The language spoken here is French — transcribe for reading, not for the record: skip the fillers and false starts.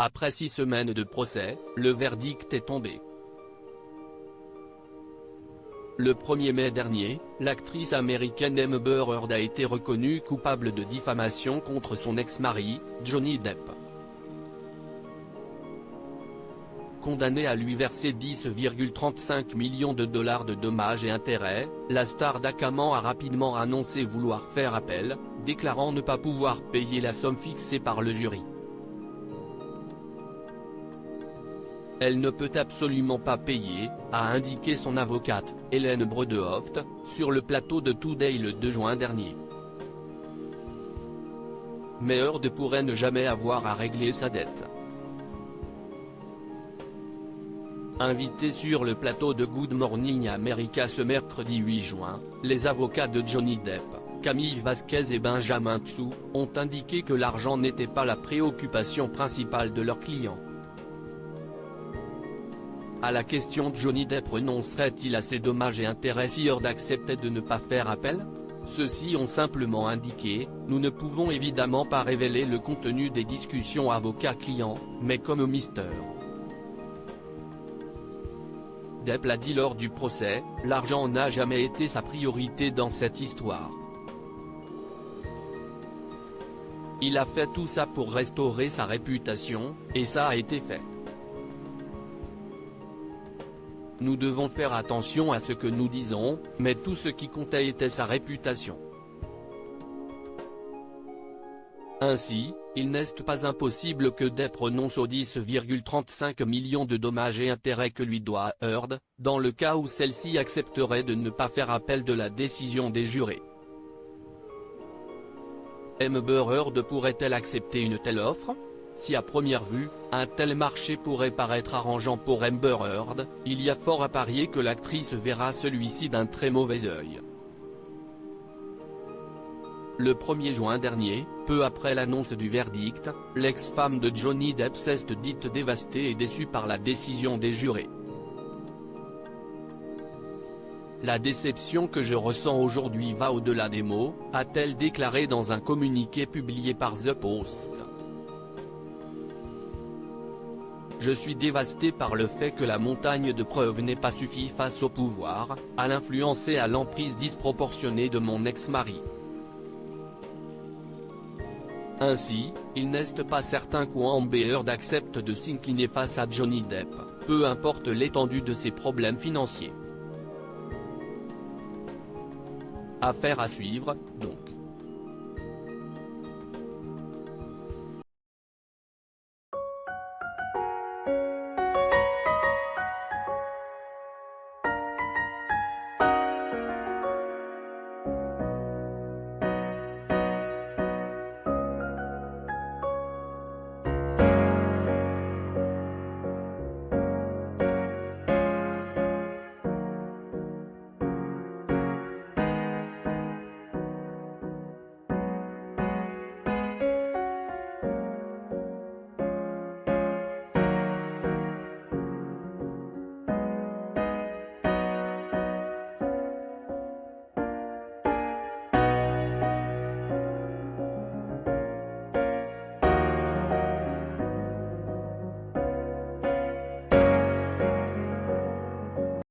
Après 6 semaines de procès, le verdict est tombé. Le 1er mai dernier, l'actrice américaine Amber Heard a été reconnue coupable de diffamation contre son ex-mari, Johnny Depp. Condamnée à lui verser 10,35 millions de dollars de dommages et intérêts, la star d'Akaman a rapidement annoncé vouloir faire appel, déclarant ne pas pouvoir payer la somme fixée par le jury. Elle ne peut absolument pas payer, a indiqué son avocate, Hélène Brodehoft, sur le plateau de Today le 2 juin dernier. Mais Heard pourrait ne jamais avoir à régler sa dette. Invités sur le plateau de Good Morning America ce mercredi 8 juin, les avocats de Johnny Depp, Camille Vasquez et Benjamin Tsu, ont indiqué que l'argent n'était pas la préoccupation principale de leurs clients. À la question Johnny Depp renoncerait-il à ses dommages et intérêts si Heard acceptait de ne pas faire appel? Ceux-ci ont simplement indiqué « Nous ne pouvons évidemment pas révéler le contenu des discussions avocat-client, mais comme Mr. Depp l'a dit lors du procès, l'argent n'a jamais été sa priorité dans cette histoire. Il a fait tout ça pour restaurer sa réputation, et ça a été fait. Nous devons faire attention à ce que nous disons, mais tout ce qui comptait était sa réputation. Ainsi, il n'est pas impossible que Depp renonce aux 10,35 millions de dommages et intérêts que lui doit Heard, dans le cas où celle-ci accepterait de ne pas faire appel de la décision des jurés. Amber Heard pourrait-elle accepter une telle offre? Si à première vue, un tel marché pourrait paraître arrangeant pour Amber Heard, il y a fort à parier que l'actrice verra celui-ci d'un très mauvais œil. Le 1er juin dernier, peu après l'annonce du verdict, l'ex-femme de Johnny Depp s'est dite dévastée et déçue par la décision des jurés. La déception que je ressens aujourd'hui va au-delà des mots, a-t-elle déclaré dans un communiqué publié par The Post. Je suis dévasté par le fait que la montagne de preuves n'ait pas suffi face au pouvoir, à l'influence et à l'emprise disproportionnée de mon ex-mari. Ainsi, il n'est pas certain qu'Amber Heard accepte de s'incliner face à Johnny Depp, peu importe l'étendue de ses problèmes financiers. Affaire à suivre, donc.